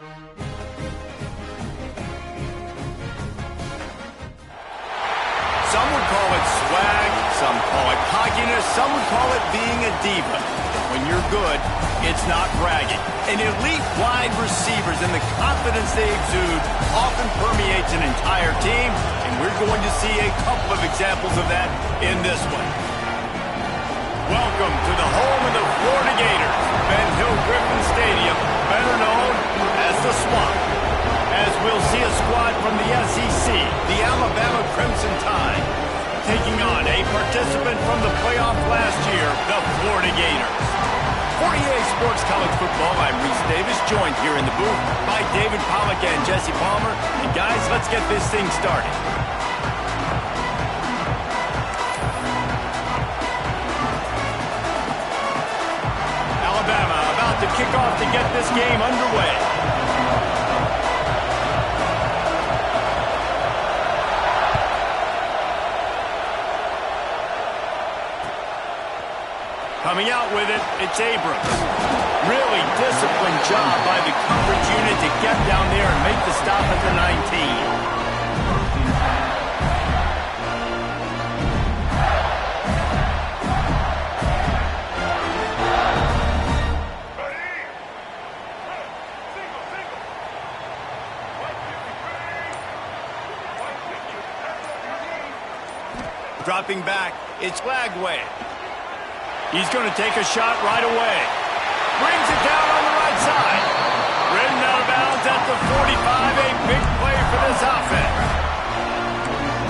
Some would call it swag, some call it cockiness, some would call it being a diva. When you're good, it's not bragging. And elite wide receivers and the confidence they exude often permeates an entire team, and we're going to see a couple of examples of that in this one. Welcome to the home of the Florida Gators, Ben Hill Griffin Stadium, better known as the Swamp. As we'll see a squad from the SEC, the Alabama Crimson Tide, taking on a participant from the playoff last year, the Florida Gators. For EA Sports College Football, I'm Reese Davis, joined here in the booth by David Pollack and Jesse Palmer. And guys, let's get this thing started. Alabama about to kick off to get this game underway. Coming out with it, it's Abrams. Really disciplined job by the coverage unit to get down there and make the stop at the 19. Dropping back, it's Lagway. He's going to take a shot right away. Brings it down on the right side. Ridden out of bounds at the 45. A big play for this offense.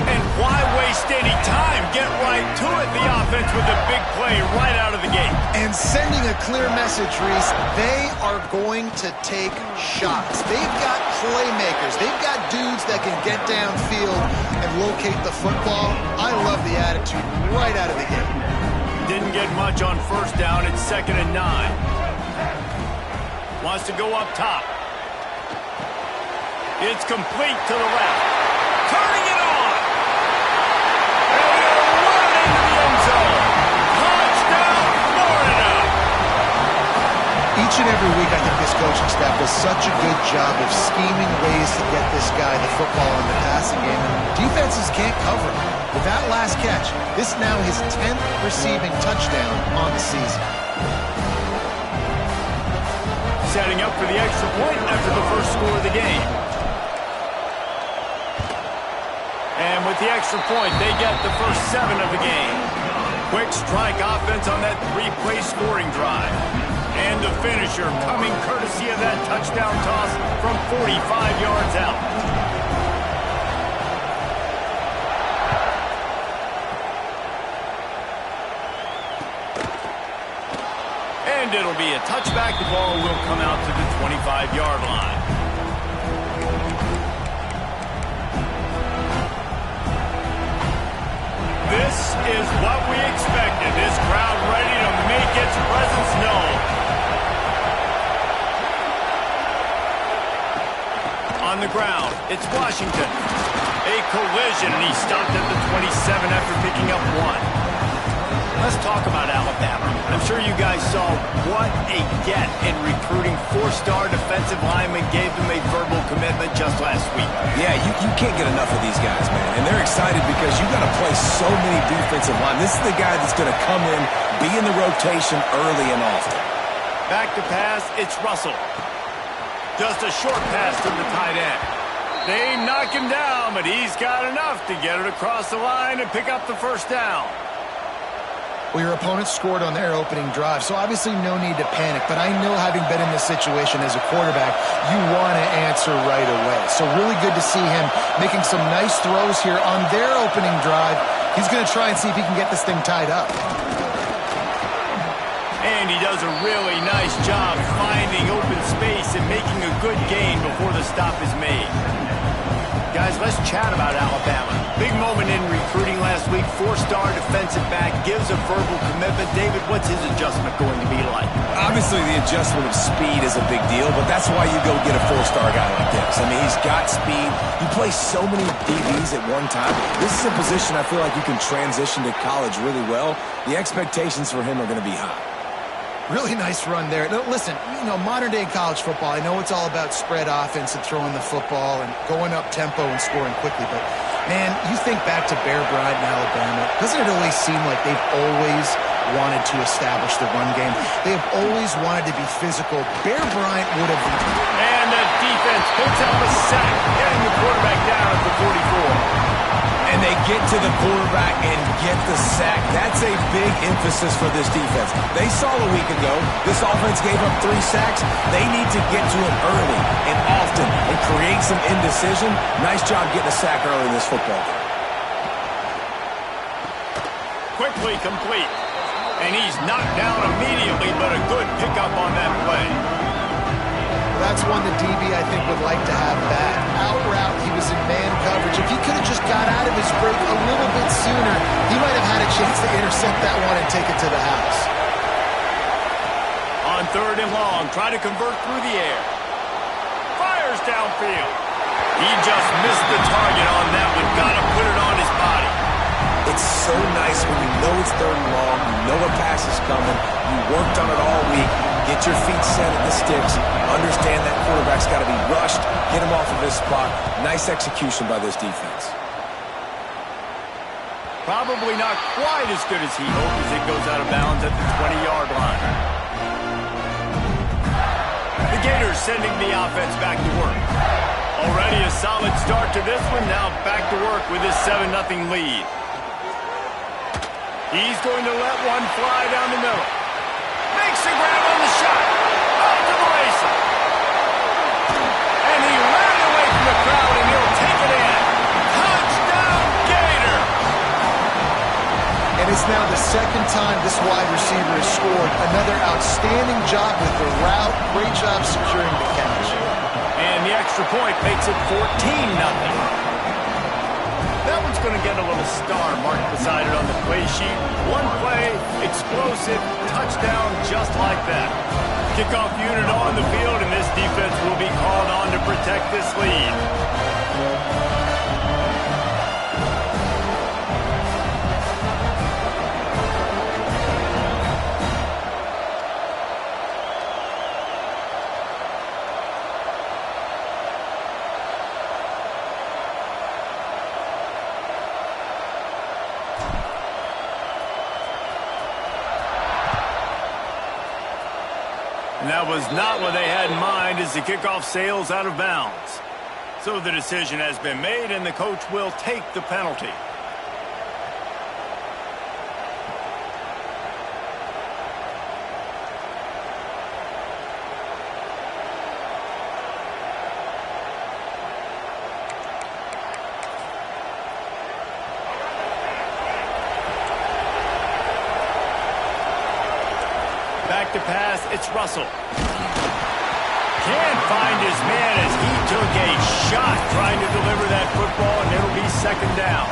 And why waste any time? Get right to it, the offense, with a big play right out of the gate. And sending a clear message, Reese, they are going to take shots. They've got playmakers. They've got dudes that can get downfield and locate the football. I love the attitude right out of the gate. Didn't get much on first down. It's 2nd and 9. Wants to go up top. It's complete to the left. Turning it on. And they'll run into the end zone. Touchdown, Florida. Each and every week, I think this coaching staff does such a good job of scheming ways to get this guy the football in the passing game. And defenses can't cover him. With that last catch, this is now his 10th receiving touchdown on the season. Setting up for the extra point after the first score of the game. And with the extra point, they get the first 7 of the game. Quick strike offense on that 3-play scoring drive. And the finisher coming courtesy of that touchdown toss from 45 yards out. And it'll be a touchback. The ball will come out to the 25-yard line. This is what we expected. This crowd ready to make its presence known. On the ground, it's Washington. A collision, and he stopped at the 27 after picking up 1. Let's talk about Alabama. I'm sure you guys saw what a get in recruiting. 4-star defensive linemen gave them a verbal commitment just last week. Yeah, you can't get enough of these guys, man. And they're excited because you got to play so many defensive line. This is the guy that's going to come in, be in the rotation early and often. Back to pass, it's Russell. Just a short pass to the tight end. They knock him down, but he's got enough to get it across the line and pick up the first down. Well, your opponent scored on their opening drive, so obviously no need to panic. But I know, having been in this situation as a quarterback, you want to answer right away. So really good to see him making some nice throws here on their opening drive. He's going to try and see if he can get this thing tied up. And he does a really nice job finding open space and making a good gain before the stop is made. Guys, let's chat about Alabama. Big moment in recruiting last week. 4-star defensive back gives a verbal commitment. David, what's his adjustment going to be like? Obviously, the adjustment of speed is a big deal, but that's why you go get a 4-star guy like this. I mean, he's got speed. He plays so many DBs at one time. This is a position I feel like you can transition to college really well. The expectations for him are going to be high. Really nice run there. Now, listen, modern-day college football, I know it's all about spread offense and throwing the football and going up tempo and scoring quickly, but, man, you think back to Bear Bryant in Alabama, doesn't it always seem like they've always wanted to establish the run game? They have always wanted to be physical. Bear Bryant would have... And the defense picks up a sack, getting the quarterback down at the 44. And they get to the quarterback and get the sack. That's a big emphasis for this defense. They saw a week ago, this offense gave up 3 sacks. They need to get to him early and often and create some indecision. Nice job getting a sack early in this football game. Quickly complete. And he's knocked down immediately, but a good pickup on that play. That's one the DB, I think, would like to have back. Out route, he was in man coverage. If he could have just got out of his break a little bit sooner, he might have had a chance to intercept that one and take it to the house. On 3rd and long, try to convert through the air. Fires downfield. He just missed the target on that one. Got to put it on his body. It's so nice when you know it's 3rd and long, you know a pass is coming, you worked on it all week, get your feet set at the sticks, understand that quarterback's got to be rushed, get him off of his spot. Nice execution by this defense. Probably not quite as good as he hoped as it goes out of bounds at the 20-yard line. The Gators sending the offense back to work. Already a solid start to this one, now back to work with his 7-0 lead. He's going to let one fly down the middle. Makes a grab on the shot. Off to the races. And he ran away from the crowd, and he'll take it in. Touchdown, Gator! And it's now the 2nd time this wide receiver has scored. Another outstanding job with the route. Great job securing the catch. And the extra point makes it 14-0. That one's going to get a little star marked beside it on the play sheet. One play, explosive, touchdown just like that. Kickoff unit on the field, and this defense will be called on to protect this lead. And that was not what they had in mind as the kickoff sails out of bounds. So the decision has been made, and the coach will take the penalty. Back to pass, it's Russell. Can't find his man as he took a shot trying to deliver that football, and it'll be 2nd down.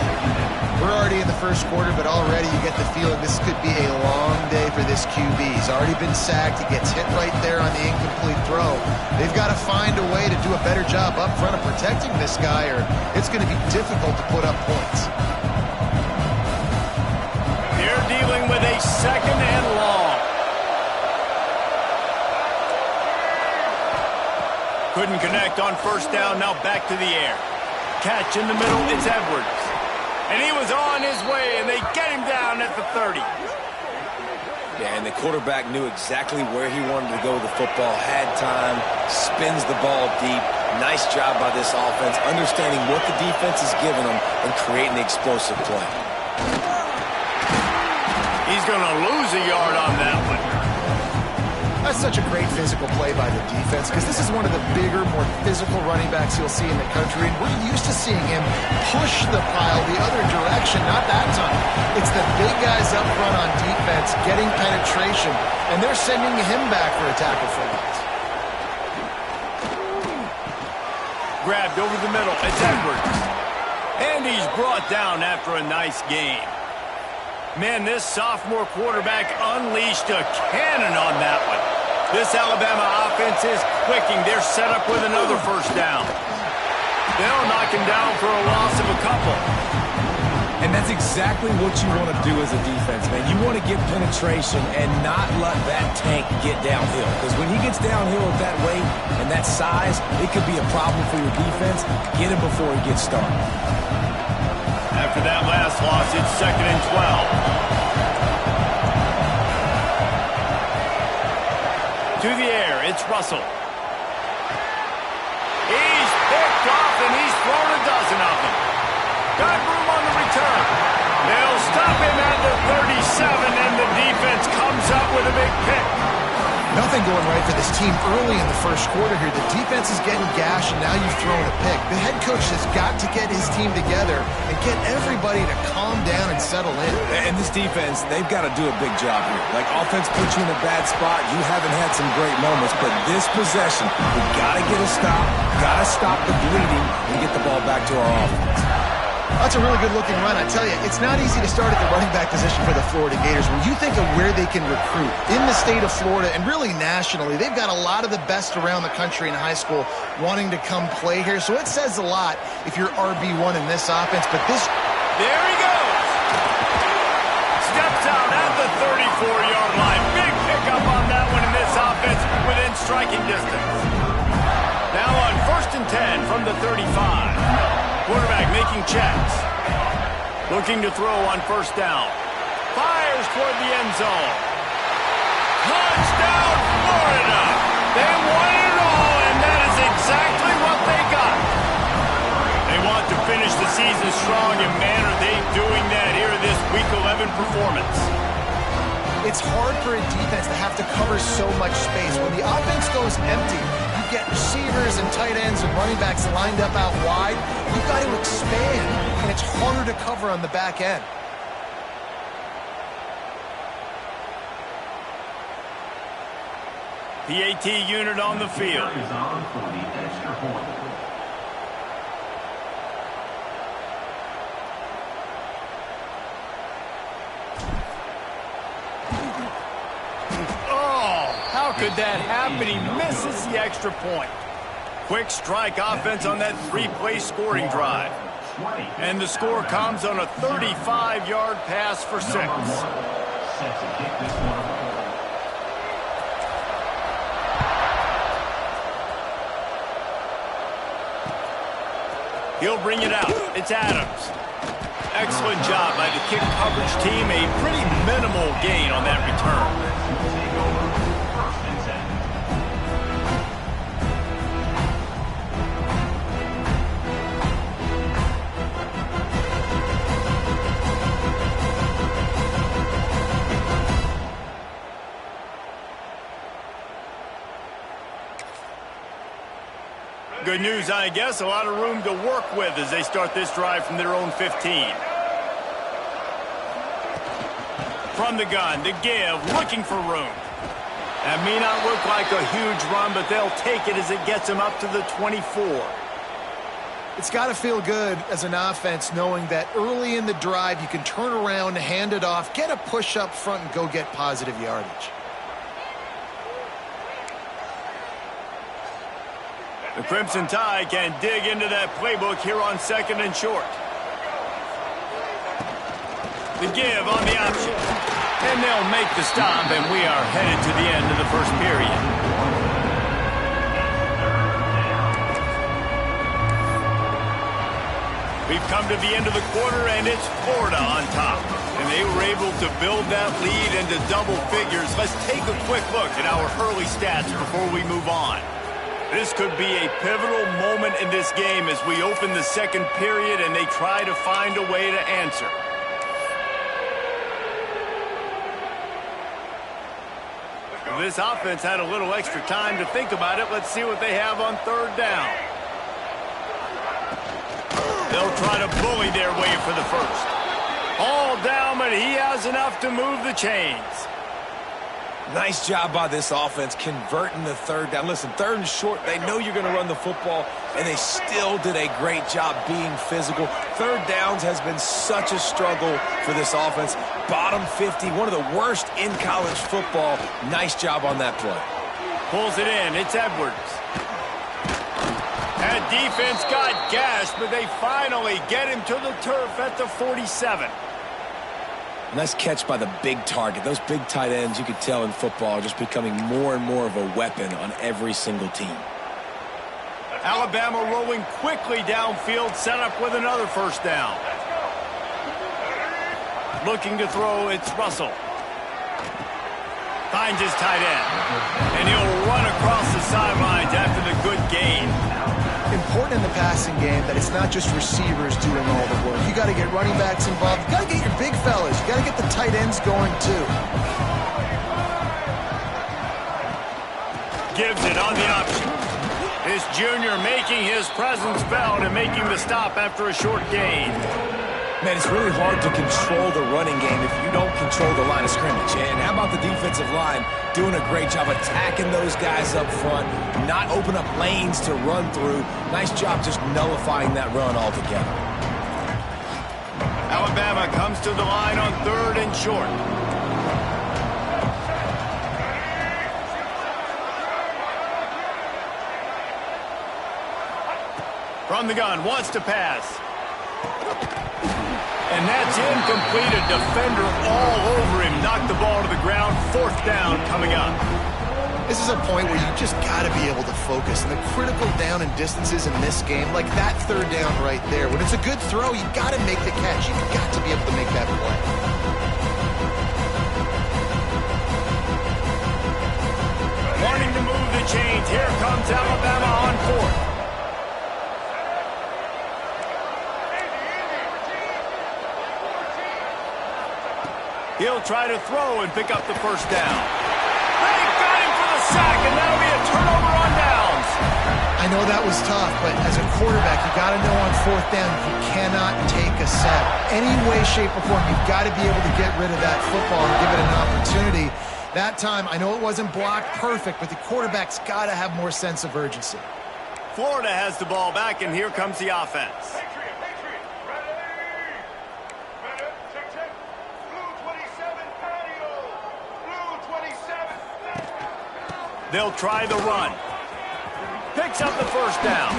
We're already in the 1st quarter, but already you get the feeling this could be a long day for this QB. He's already been sacked. He gets hit right there on the incomplete throw. They've got to find a way to do a better job up front of protecting this guy, or it's going to be difficult to put up points. They're dealing with a 2nd and long. Couldn't connect on 1st down, now back to the air. Catch in the middle, it's Edwards. And he was on his way, and they get him down at the 30. Yeah, and the quarterback knew exactly where he wanted to go with the football, had time, spins the ball deep. Nice job by this offense, understanding what the defense is giving them and creating the explosive play. He's going to lose a yard on that one. That's such a great physical play by the defense, because this is one of the bigger, more physical running backs you'll see in the country, and we're used to seeing him push the pile the other direction. Not that time. It's the big guys up front on defense getting penetration, and they're sending him back for a tackle for loss. Grabbed over the middle, it's Edwards. And he's brought down after a nice gain. Man, this sophomore quarterback unleashed a cannon on that one. This Alabama offense is clicking. They're set up with another 1st down. They'll knock him down for a loss of a couple. And that's is exactly what you want to do as a defense, man. You want to get penetration and not let that tank get downhill. Because when he gets downhill at that weight and that size, it could be a problem for your defense. Get him before he gets started. After that last loss, it's 2nd and 12. To the air, it's Russell. He's picked off and he's thrown a dozen of them. Got room on the return. They'll stop him at the 37, and the defense comes up with a big pick. Nothing going right for this team early in the first quarter here. The defense is getting gashed, and now you've thrown a pick. The head coach has got to get his team together and get everybody to calm down and settle in. And this defense, they've got to do a big job here. Like, offense puts you in a bad spot. You haven't had some great moments, but this possession, we got to get a stop, got to stop the bleeding, and get the ball back to our offense. That's a really good-looking run. I tell you, it's not easy to start at the running back position for the Florida Gators. When you think of where they can recruit in the state of Florida and really nationally, they've got a lot of the best around the country in high school wanting to come play here. So it says a lot if you're RB1 in this offense. But this... There he goes. Steps out at the 34-yard line. Big pickup on that one in this offense within striking distance. Now on 1st and 10 from the 35. Quarterback making checks. Looking to throw on 1st down. Fires toward the end zone. Touchdown, Florida! They won it all, and that is exactly what they got. They want to finish the season strong, and man, are they doing that here in this Week 11 performance. It's hard for a defense to have to cover so much space. When the offense goes empty, you get receivers and tight ends and running backs lined up out wide. You've got to expand, and it's harder to cover on the back end. PAT unit on the field. How could that happen? He misses the extra point. Quick strike offense on that 3-play scoring drive. And the score comes on a 35-yard pass for 6. He'll bring it out. It's Adams. Excellent job by the kick coverage team. A pretty minimal gain on that return. Good news, I guess. A lot of room to work with as they start this drive from their own 15. From the gun, the give, looking for room. That may not look like a huge run, but they'll take it as it gets them up to the 24. It's got to feel good as an offense knowing that early in the drive you can turn around, hand it off, get a push up front, and go get positive yardage. The Crimson Tide can dig into that playbook here on 2nd and short. The give on the option. And they'll make the stop, and we are headed to the end of the first period. We've come to the end of the quarter, and it's Florida on top. And they were able to build that lead into double figures. Let's take a quick look at our early stats before we move on. This could be a pivotal moment in this game as we open the second period and they try to find a way to answer. This offense had a little extra time to think about it. Let's see what they have on 3rd down. They'll try to bully their way for the first. All down, but he has enough to move the chains. Nice job by this offense converting the 3rd down. Listen, 3rd and short, they know you're going to run the football, and they still did a great job being physical. 3rd downs has been such a struggle for this offense. Bottom 50, one of the worst in college football. Nice job on that play. Pulls it in. It's Edwards. Had defense got gashed, but they finally get him to the turf at the 47. Nice catch by the big target. Those big tight ends, you could tell in football, are just becoming more and more of a weapon on every single team. Alabama rolling quickly downfield, set up with another first down. Looking to throw, it's Russell. Finds his tight end. And he'll run across the sidelines after the good gain. Important in the passing game that it's not just receivers doing all the work. You got to get running backs involved. You got to get your big fellas. You got to get the tight ends going too. Gives it on the option. This junior making his presence felt and making the stop after a short gain. Man, it's really hard to control the running game if you don't control the line of scrimmage. And how about the defensive line doing a great job attacking those guys up front, not open up lanes to run through. Nice job just nullifying that run altogether. Alabama comes to the line on 3rd and short. From the gun, wants to pass. And that's incomplete. A defender all over him. Knocked the ball to the ground. 4th down coming up. This is a point where you just got to be able to focus. And the critical down and distances in this game, like that 3rd down right there, when it's a good throw, you got to make the catch. You've got to be able to make that play. Wanting to move the chains. Here comes Alabama on 4th. He'll try to throw and pick up the first down. They got him for the sack, and that'll be a turnover on downs. I know that was tough, but as a quarterback, you got to know on 4th down, you cannot take a sack. Any way, shape, or form, you've got to be able to get rid of that football and give it an opportunity. That time, I know it wasn't blocked perfect, but the quarterback's got to have more sense of urgency. Florida has the ball back, and here comes the offense. They'll try the run. Picks up the first down.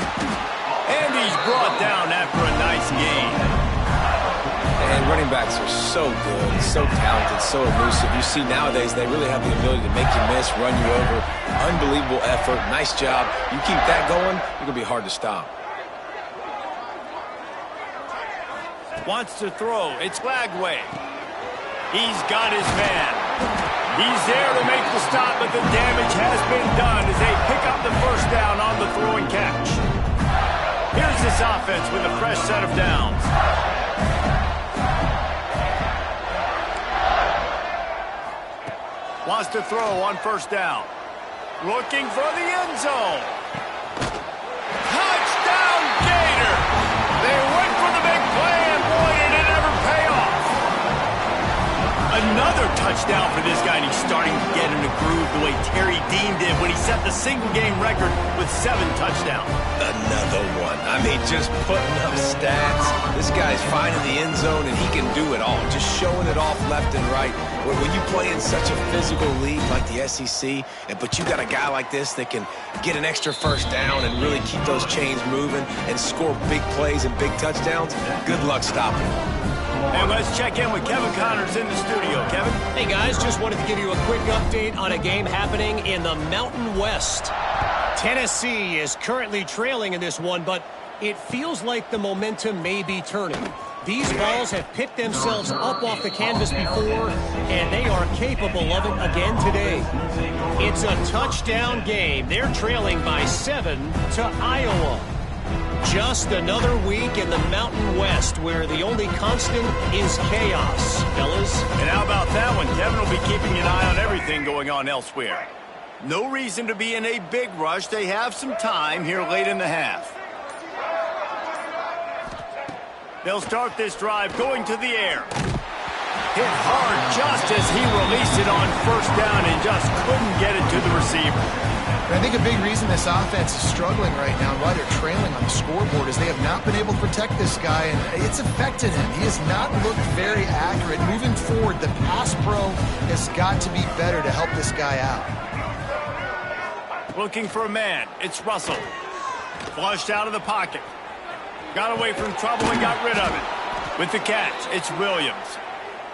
And he's brought down after a nice gain. And running backs are so good, so talented, so elusive. You see nowadays they really have the ability to make you miss, run you over. Unbelievable effort. Nice job. You keep that going, you're going to be hard to stop. Wants to throw. It's Lagway. He's got his man. He's there to make the stop, but the damage has been done as they pick up the first down on the throw and catch. Here's this offense with a fresh set of downs. Wants to throw on first down. Looking for the end zone. Touchdown, Gator! They went for the big play, and boy, did it ever pay off. Another touchdown for this guy, and he's starting to get in a groove the way Terry Dean did when he set the single-game record with 7 touchdowns. Another one. I mean, just putting up stats. This guy's finding the end zone, and he can do it all. Just showing it off left and right. When you play in such a physical league like the SEC, but you got a guy like this that can get an extra first down and really keep those chains moving and score big plays and big touchdowns, good luck stopping him. And let's check in with Kevin Connors in the studio. Kevin? Hey, guys, just wanted to give you a quick update on a game happening in the Mountain West. Tennessee is currently trailing in this one, but it feels like the momentum may be turning. These balls have picked themselves up off the canvas before, and they are capable of it again today. It's a touchdown game. They're trailing by 7 to Iowa. Just another week in the Mountain West where the only constant is chaos, fellas. And how about that one? Kevin will be keeping an eye on everything going on elsewhere. No reason to be in a big rush. They have some time here late in the half. They'll start this drive going to the air. Hit hard just as he released it on first down and just couldn't get it to the receiver. And I think a big reason this offense is struggling right now, and why they're trailing on the scoreboard, is they have not been able to protect this guy, and it's affected him. He has not looked very accurate. Moving forward, the pass pro has got to be better to help this guy out. Looking for a man. It's Russell. Flushed out of the pocket. Got away from trouble and got rid of it. With the catch, it's Williams.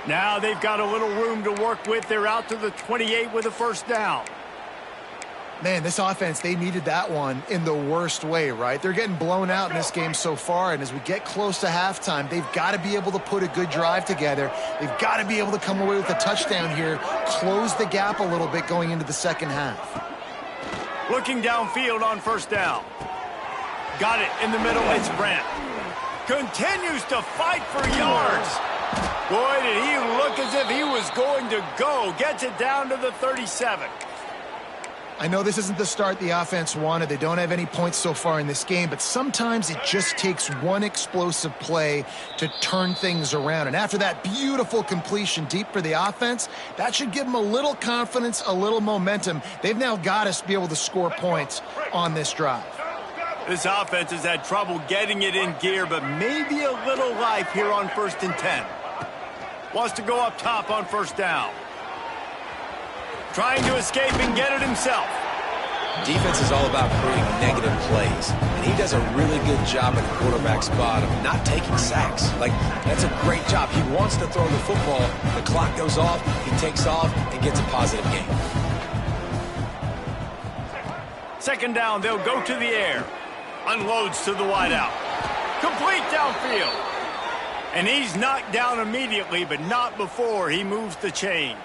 Now they've got a little room to work with. They're out to the 28 with a first down. Man, this offense, they needed that one in the worst way, right? They're getting blown out in this game so far, and as we get close to halftime, they've got to be able to put a good drive together. They've got to be able to come away with a touchdown here, close the gap a little bit going into the second half. Looking downfield on first down. Got it in the middle. It's Brent. Continues to fight for yards. Boy, did he look as if he was going to go. Gets it down to the 37. I know this isn't the start the offense wanted. They don't have any points so far in this game, but sometimes it just takes one explosive play to turn things around. And after that beautiful completion deep for the offense, that should give them a little confidence, a little momentum. They've now got to be able to score points on this drive. This offense has had trouble getting it in gear, but maybe a little life here on 1st and 10. Wants to go up top on first down. Trying to escape and get it himself. Defense is all about creating negative plays, and he does a really good job at the quarterback spot of not taking sacks. Like, that's a great job. He wants to throw the football. The clock goes off, he takes off, and gets a positive gain. Second down, they'll go to the air. Unloads to the wideout. Complete downfield. And he's knocked down immediately, but not before he moves the chains.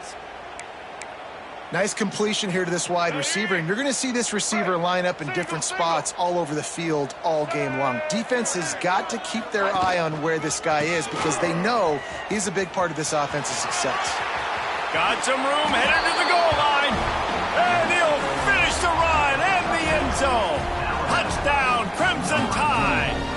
Nice completion here to this wide receiver, and you're going to see this receiver line up in different spots all over the field all game long. Defense has got to keep their eye on where this guy is because they know he's a big part of this offense's success. Got some room, headed to the goal line, and he'll finish the run and the end zone. Touchdown, Crimson Tide.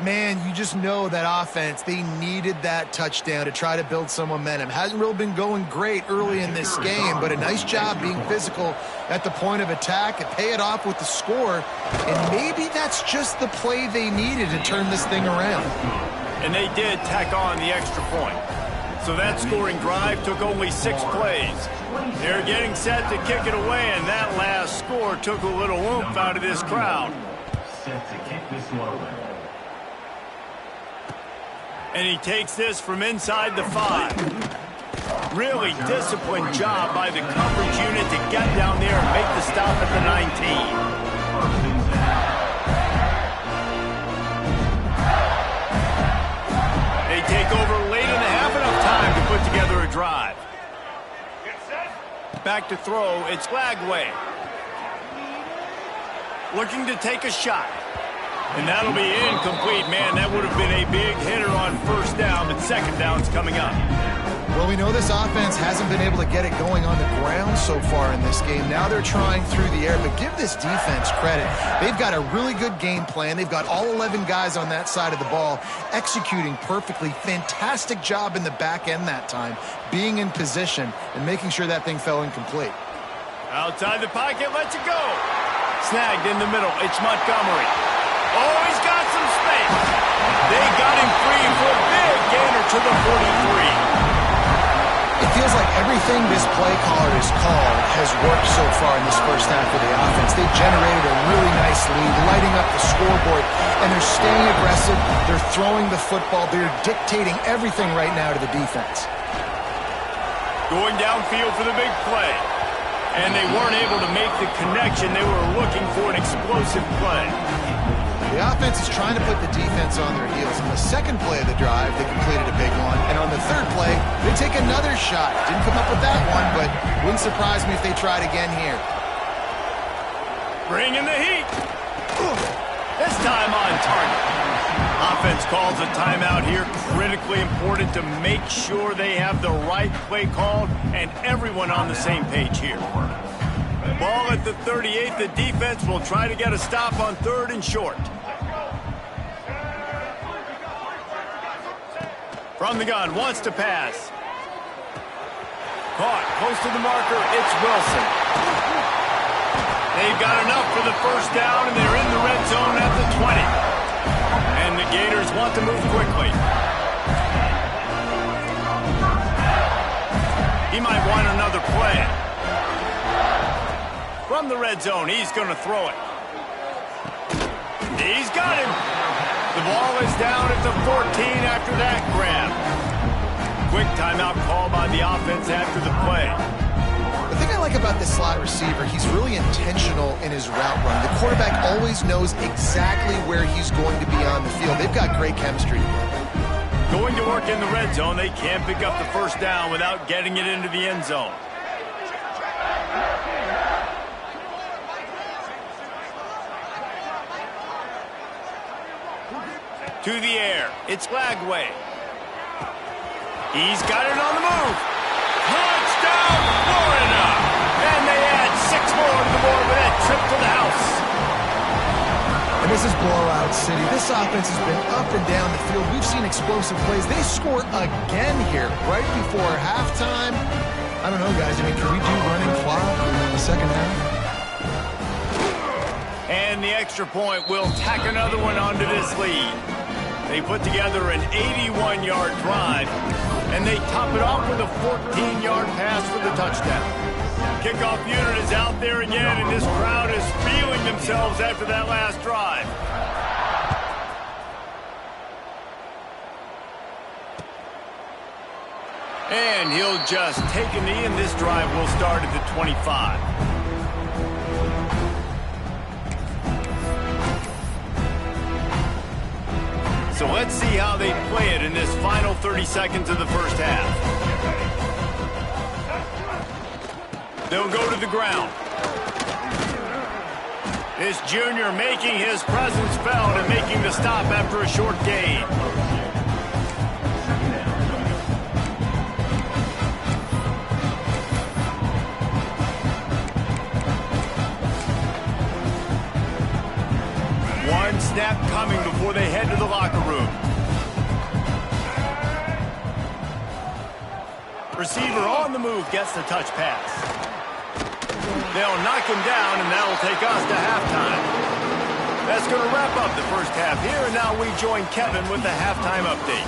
Man, you just know that offense, they needed that touchdown to try to build some momentum. Hasn't really been going great early in this game, but a nice job being physical at the point of attack and pay it off with the score. And maybe that's just the play they needed to turn this thing around. And they did tack on the extra point. So that scoring drive took only 6 plays. They're getting set to kick it away, and that last score took a little oomph out of this crowd. Set to kick this one away. And he takes this from inside the 5. Really disciplined job by the coverage unit to get down there and make the stop at the 19. They take over late in the half, enough time to put together a drive. Back to throw, it's Lagway. Looking to take a shot. And that'll be incomplete. Man, that would have been a big hitter on first down, but second down's coming up. Well, we know this offense hasn't been able to get it going on the ground so far in this game. Now they're trying through the air, but give this defense credit. They've got a really good game plan. They've got all 11 guys on that side of the ball executing perfectly. Fantastic job in the back end that time, being in position and making sure that thing fell incomplete. Outside the pocket, lets it go. Snagged in the middle, it's Montgomery. Oh, he's got some space. They got him free for a big gainer to the 43. It feels like everything this play caller has called has worked so far in this first half of the offense. They've generated a really nice lead, lighting up the scoreboard, and they're staying aggressive. They're throwing the football. They're dictating everything right now to the defense. Going downfield for the big play. And they weren't able to make the connection. They were looking for an explosive play. The offense is trying to put the defense on their heels. On the second play of the drive, they completed a big one. And on the third play, they take another shot. Didn't come up with that one, but wouldn't surprise me if they tried again here. Bringing the heat. This time on target. Offense calls a timeout here. Critically important to make sure they have the right play called and everyone on the same page here. Ball at the 38. The defense will try to get a stop on 3rd and short. From the gun, wants to pass. Caught, close to the marker, it's Wilson. They've got enough for the first down, and they're in the red zone at the 20. And the Gators want to move quickly. He might want another play. From the red zone, he's going to throw it. He's got him. The ball is down at the 14 after that grab. Quick timeout call by the offense after the play. The thing I like about this slot receiver, he's really intentional in his route run. The quarterback always knows exactly where he's going to be on the field. They've got great chemistry. Going to work in the red zone. They can't pick up the first down without getting it into the end zone. To the air. It's Lagway. He's got it on the move. Touchdown, Florida! And they add 6 more to the board with that trip to the house. And this is blowout city. This offense has been up and down the field. We've seen explosive plays. They score again here right before halftime. I don't know, guys. I mean, can we do running clock in the second half? And the extra point will tack another one onto this lead. They put together an 81-yard drive, and they top it off with a 14-yard pass for the touchdown. Kickoff unit is out there again, and this crowd is feeling themselves after that last drive. And he'll just take a knee, and this drive will start at the 25. So let's see how they play it in this final 30 seconds of the first half. They'll go to the ground. This junior making his presence felt and making the stop after a short gain. One snap coming before they head to the locker room. Receiver on the move gets the touch pass. They'll knock him down, and that'll take us to halftime. That's going to wrap up the first half here, and now we join Kevin with the halftime update.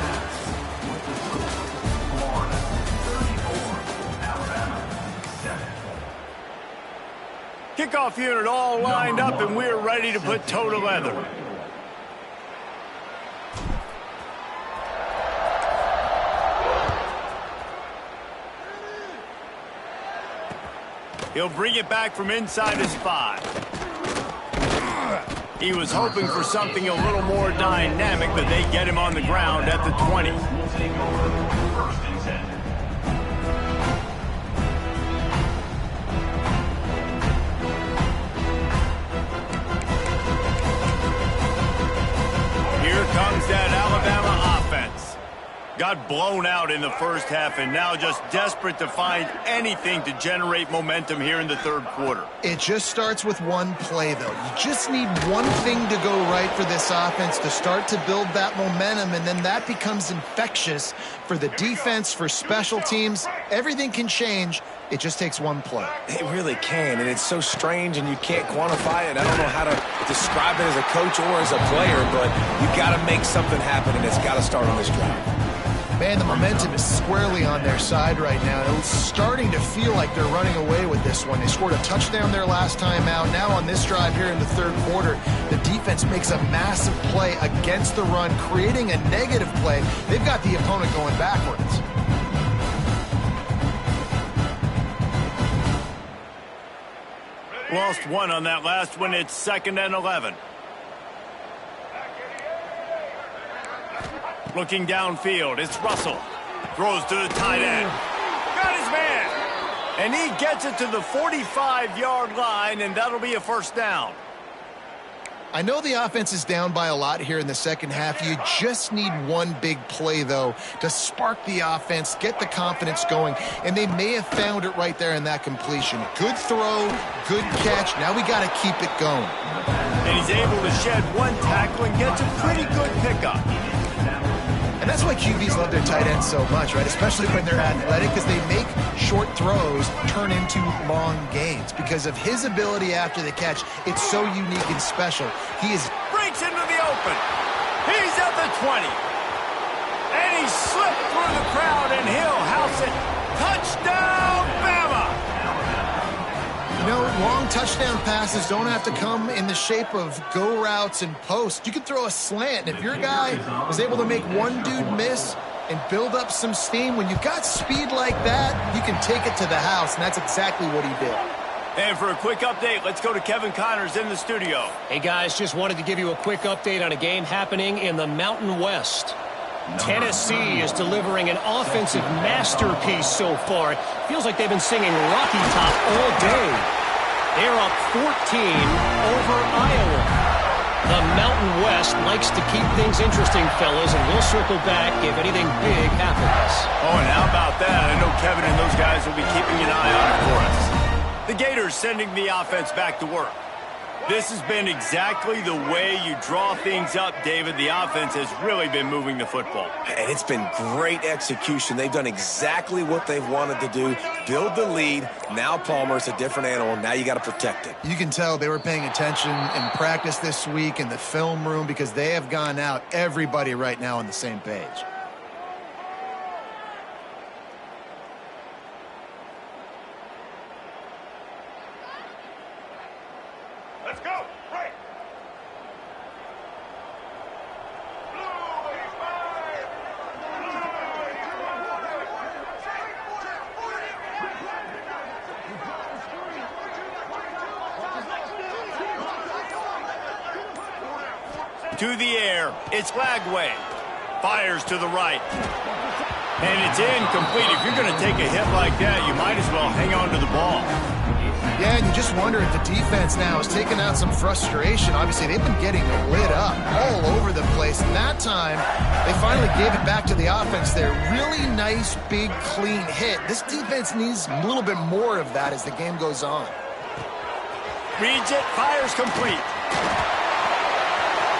Kickoff unit all lined up, and we're ready to put toe to leather. He'll bring it back from inside his 5. He was hoping for something a little more dynamic, but they get him on the ground at the 20. Here comes that Alabama offense. Got blown out in the first half and now just desperate to find anything to generate momentum here in the third quarter. It just starts with one play, though. You just need one thing to go right for this offense to start to build that momentum, and then that becomes infectious for the defense, for special teams. Everything can change. It just takes one play. It really can, and it's so strange, and you can't quantify it. I don't know how to describe it as a coach or as a player, but you got to make something happen, and it's got to start on this drive. Man, the momentum is squarely on their side right now. It's starting to feel like they're running away with this one. They scored a touchdown their last time out. Now on this drive here in the third quarter, the defense makes a massive play against the run, creating a negative play. They've got the opponent going backwards. Lost one on that last one. It's 2nd and 11. Looking downfield, it's Russell. Throws to the tight end. Got his man. And he gets it to the 45-yard line, and that'll be a first down. I know the offense is down by a lot here in the second half. You just need one big play, though, to spark the offense, get the confidence going, and they may have found it right there in that completion. Good throw, good catch. Now we got to keep it going. And he's able to shed one tackle and gets a pretty good pickup. And that's why QBs love their tight ends so much, right? Especially when they're athletic, because they make short throws turn into long gains. Because of his ability after the catch, it's so unique and special. He is breaks into the open. He's at the 20. And he slipped through the crowd, and he'll house it. Touchdown, Bama! You know, long touchdown passes don't have to come in the shape of go routes and posts. You can throw a slant, and if your guy was able to make one dude miss and build up some steam, when you've got speed like that, you can take it to the house, and that's exactly what he did. And for a quick update, let's go to Kevin Connors in the studio. Hey, guys, just wanted to give you a quick update on a game happening in the Mountain West. Tennessee is delivering an offensive masterpiece so far. It feels like they've been singing Rocky Top all day. They're up 14 over Iowa. The Mountain West likes to keep things interesting, fellas, and we'll circle back if anything big happens. Oh, and how about that? I know Kevin and those guys will be keeping an eye on it for us. The Gators sending the offense back to work. This has been exactly the way you draw things up, David. The offense has really been moving the football. And it's been great execution. They've done exactly what they've wanted to do. Build the lead. Now Palmer's a different animal. Now you got to protect it. You can tell they were paying attention in practice this week in the film room because they have gone out, everybody right now on the same page. Let's go. Right. To the air. It's Lagway. Fires to the right. And it's incomplete. If you're going to take a hit like that, you might as well hang on to the ball. Yeah, and you just wonder if the defense now has taken out some frustration. Obviously, they've been getting lit up all over the place. And that time, they finally gave it back to the offense there. Really nice, big, clean hit. This defense needs a little bit more of that as the game goes on. Reads it, fires complete.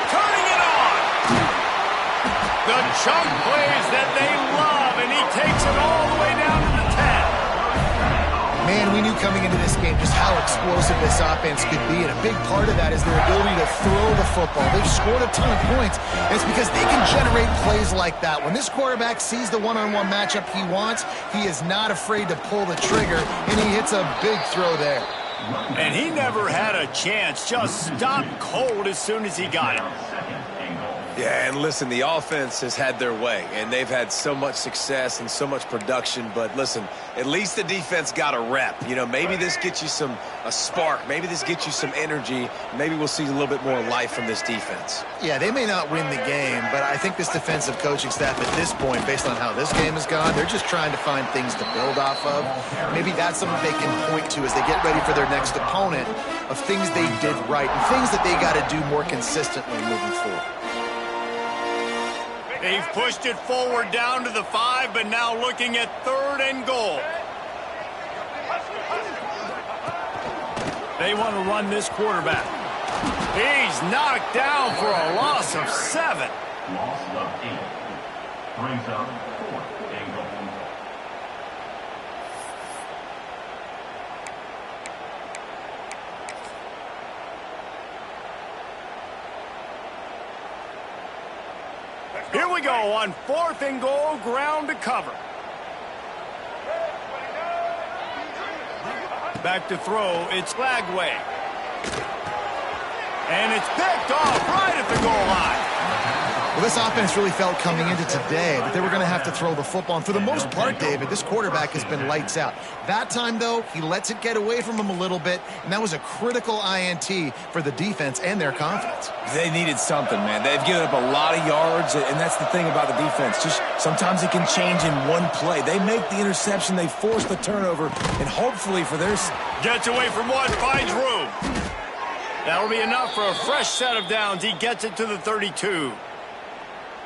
Turning it on. The chunk plays that they love, and he takes it all the way down to the 10. Man, we knew coming into this game just how explosive this offense could be, and a big part of that is their ability to throw the football. They've scored a ton of points, and it's because they can generate plays like that. When this quarterback sees the one-on-one matchup he wants, he is not afraid to pull the trigger, and he hits a big throw there. And he never had a chance, just stopped cold as soon as he got it. Yeah, and listen, the offense has had their way, and they've had so much success and so much production. But listen, at least the defense got a rep. You know, maybe this gets you a spark. Maybe this gets you some energy. Maybe we'll see a little bit more life from this defense. Yeah, they may not win the game, but I think this defensive coaching staff at this point, based on how this game has gone, they're just trying to find things to build off of. Maybe that's something they can point to as they get ready for their next opponent of things they did right and things that they got to do more consistently moving forward. They've pushed it forward down to the 5, but now looking at 3rd and goal. They want to run this quarterback. He's knocked down for a loss of 7. Loss of 8. Brings up 4th and goal. Here we go on 4th and goal, ground to cover. Back to throw, it's Lagway. And it's picked off right at the goal line. Well, this offense really felt coming into today that they were going to have to throw the football. And for the most part, David, this quarterback has been lights out. That time, though, he lets it get away from him a little bit, and that was a critical INT for the defense and their confidence. They needed something, man. They've given up a lot of yards, and that's the thing about the defense. Just sometimes it can change in one play. They make the interception, they force the turnover, and hopefully for their... Gets away from one, finds room. That'll be enough for a fresh set of downs. He gets it to the 32.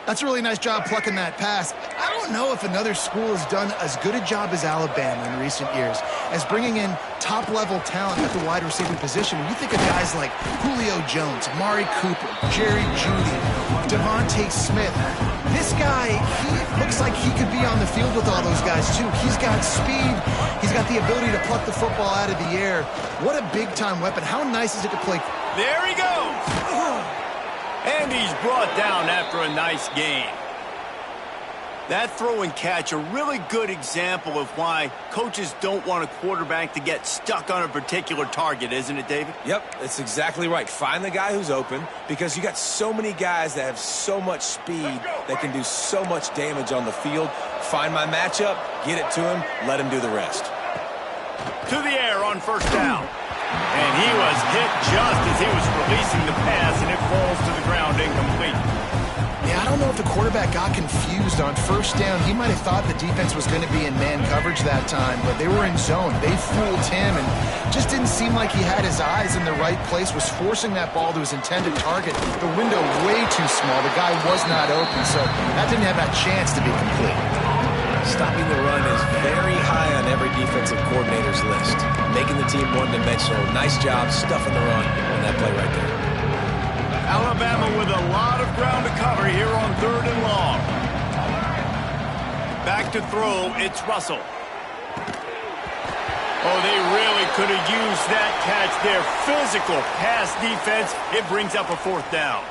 That's a really nice job plucking that pass. I don't know if another school has done as good a job as Alabama in recent years as bringing in top-level talent at the wide receiver position. When you think of guys like Julio Jones, Amari Cooper, Jerry Jeudy, Devontae Smith, this guy, he looks like he could be on the field with all those guys, too. He's got speed. He's got the ability to pluck the football out of the air. What a big-time weapon. How nice is it to play? There he goes. And he's brought down after a nice game. That throw and catch, a really good example of why coaches don't want a quarterback to get stuck on a particular target, isn't it, David? Yep, that's exactly right. Find the guy who's open, because you got so many guys that have so much speed that can do so much damage on the field. Find my matchup, get it to him, let him do the rest. To the air on first down. And he was hit just as he was releasing the pass, and it falls to the ground incomplete. Yeah, I don't know if the quarterback got confused on first down. He might have thought the defense was going to be in man coverage that time, but they were in zone. They fooled him and just didn't seem like he had his eyes in the right place, was forcing that ball to his intended target. The window way too small. The guy was not open, so that didn't have that chance to be complete. Stopping the run is very high on every defensive coordinator's list. Making the team one-dimensional. Nice job stuffing the run on that play right there. Alabama with a lot of ground to cover here on 3rd and long. Back to throw, it's Russell. Oh, they really could have used that catch there. Physical pass defense. It brings up a 4th down.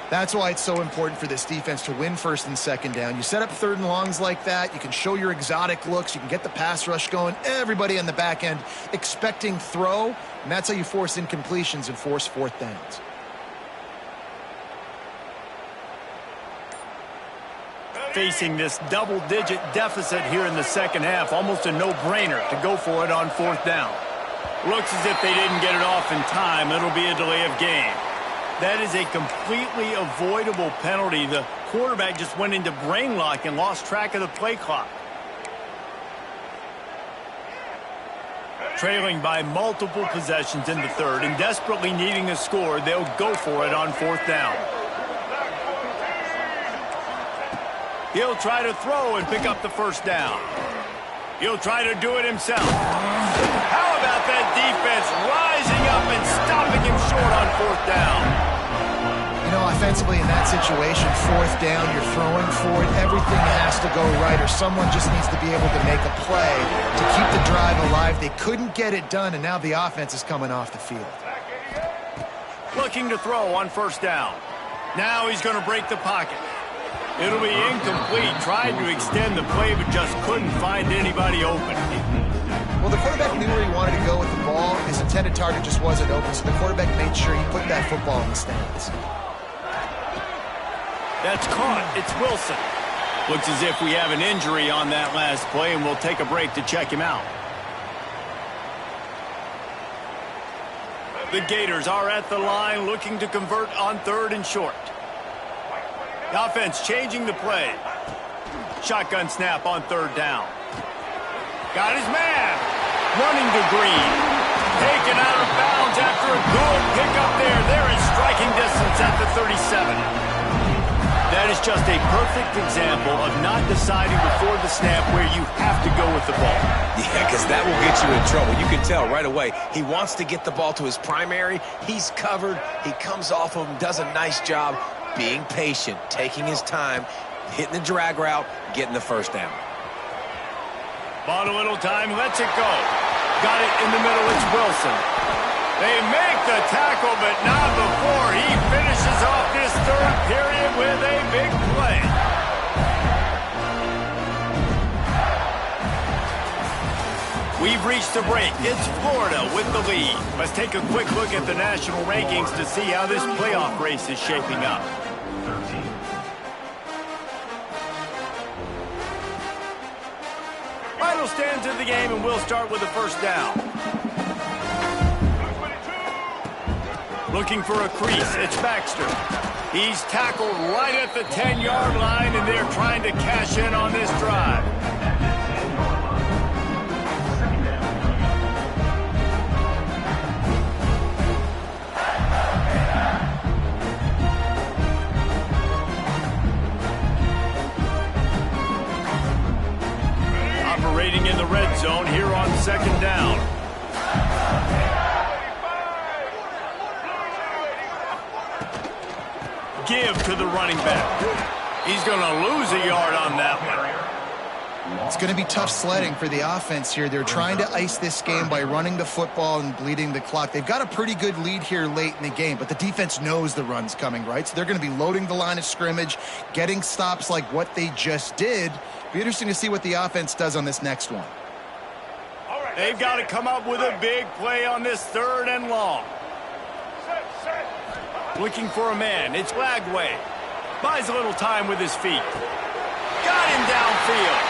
That's why it's so important for this defense to win 1st and 2nd down. You set up 3rd and longs like that, you can show your exotic looks, you can get the pass rush going, everybody on the back end expecting throw, and that's how you force incompletions and force 4th downs. Facing this double-digit deficit here in the 2nd half, almost a no-brainer to go for it on 4th down. Looks as if they didn't get it off in time. It'll be a delay of game. That is a completely avoidable penalty. The quarterback just went into brain lock and lost track of the play clock. Trailing by multiple possessions in the 3rd and desperately needing a score, they'll go for it on 4th down. He'll try to throw and pick up the 1st down. He'll try to do it himself. How about that defense rising up and stopping him short on 4th down? You know, offensively in that situation, 4th down, you're throwing for it. Everything has to go right, or someone just needs to be able to make a play to keep the drive alive. They couldn't get it done, and now the offense is coming off the field. Looking to throw on 1st down. Now he's going to break the pocket. It'll be incomplete. Tried to extend the play, but just couldn't find anybody open. Well, the quarterback knew where he wanted to go with the ball. His intended target just wasn't open, so the quarterback made sure he put that football in the stands. That's caught. It's Wilson. Looks as if we have an injury on that last play, and we'll take a break to check him out. The Gators are at the line looking to convert on 3rd and short. The offense changing the play. Shotgun snap on 3rd down. Got his man. Running to Green. Taken out of bounds after a good pickup there. They're in striking distance at the 37. That is just a perfect example of not deciding before the snap where you have to go with the ball. Yeah, because that will get you in trouble. You can tell right away. He wants to get the ball to his primary. He's covered. He comes off of him, does a nice job being patient, taking his time, hitting the drag route, getting the 1st down. Bought a little time, lets it go. Got it in the middle, it's Wilson. They make the tackle, but not before he finishes off this 3rd period with a big play. We've reached the break. It's Florida with the lead. Let's take a quick look at the national rankings to see how this playoff race is shaping up. 13. Final stands of the game, and we'll start with the 1st down. Looking for a crease, it's Baxter. He's tackled right at the 10-yard line, and they're trying to cash in on this drive. Operating in the red zone here on 2nd down. Give to the running back. He's going to lose a yard on that one. It's going to be tough sledding for the offense here. They're trying to ice this game by running the football and bleeding the clock. They've got a pretty good lead here late in the game, but the defense knows the run's coming, right? So they're going to be loading the line of scrimmage, getting stops like what they just did. Be interesting to see what the offense does on this next one. They've got to come up with a big play on this 3rd and long. Looking for a man. It's Lagway. Buys a little time with his feet. Got him downfield.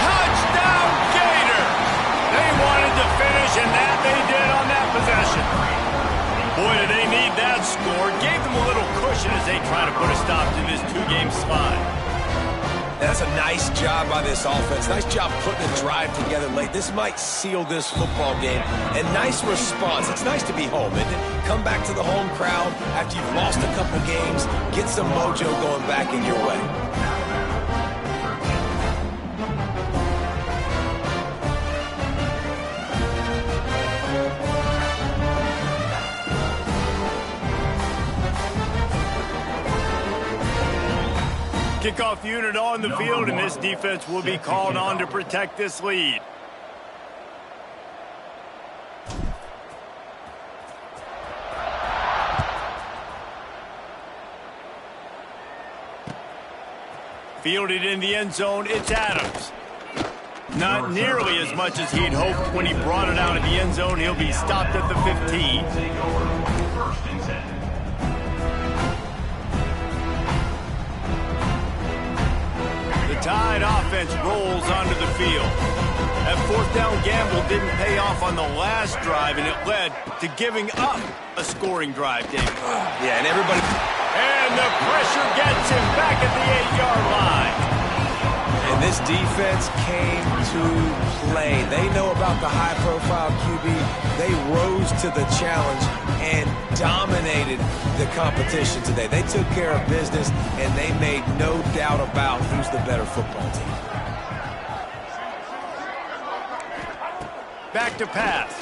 Touchdown, Gators! They wanted to finish, and that they did on that possession. Boy, did they need that score. Gave them a little cushion as they try to put a stop to this 2-game slide. That's a nice job by this offense. Nice job putting the drive together late. This might seal this football game. And nice response. It's nice to be home, isn't it? Come back to the home crowd after you've lost a couple games. Get some mojo going back in your way. Kickoff unit on the field, and this defense will be called on to protect this lead. Fielded in the end zone, it's Adams. Not nearly as much as he'd hoped when he brought it out of the end zone. He'll be stopped at the 15. First and 10. Tide offense rolls onto the field. That 4th down gamble didn't pay off on the last drive, and it led to giving up a scoring drive, David. Yeah, and everybody... And the pressure gets him back at the 8-yard line. And this defense came to play. They know about the high-profile QB. They rose to the challenge and dominated the competition today. They took care of business, and they made no doubt about who's the better football team. Back to pass.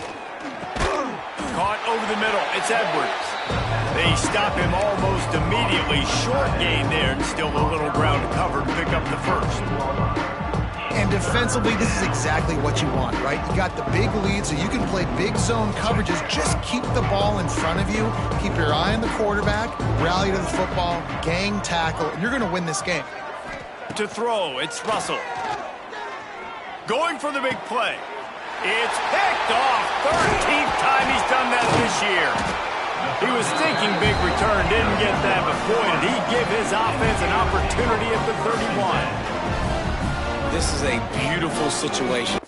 Caught over the middle. It's Edwards. They stop him almost immediately. Short gain there, and still a little ground to cover to pick up the first. And defensively, this is exactly what you want, right? You got the big lead, so you can play big zone coverages. Just keep the ball in front of you. Keep your eye on the quarterback. Rally to the football. Gang tackle. And you're going to win this game. To throw, it's Russell. Going for the big play. It's picked off. 13th time he's done that this year. He was thinking big return, didn't get that, but boy, did he give his offense an opportunity at the 31. This is a beautiful situation.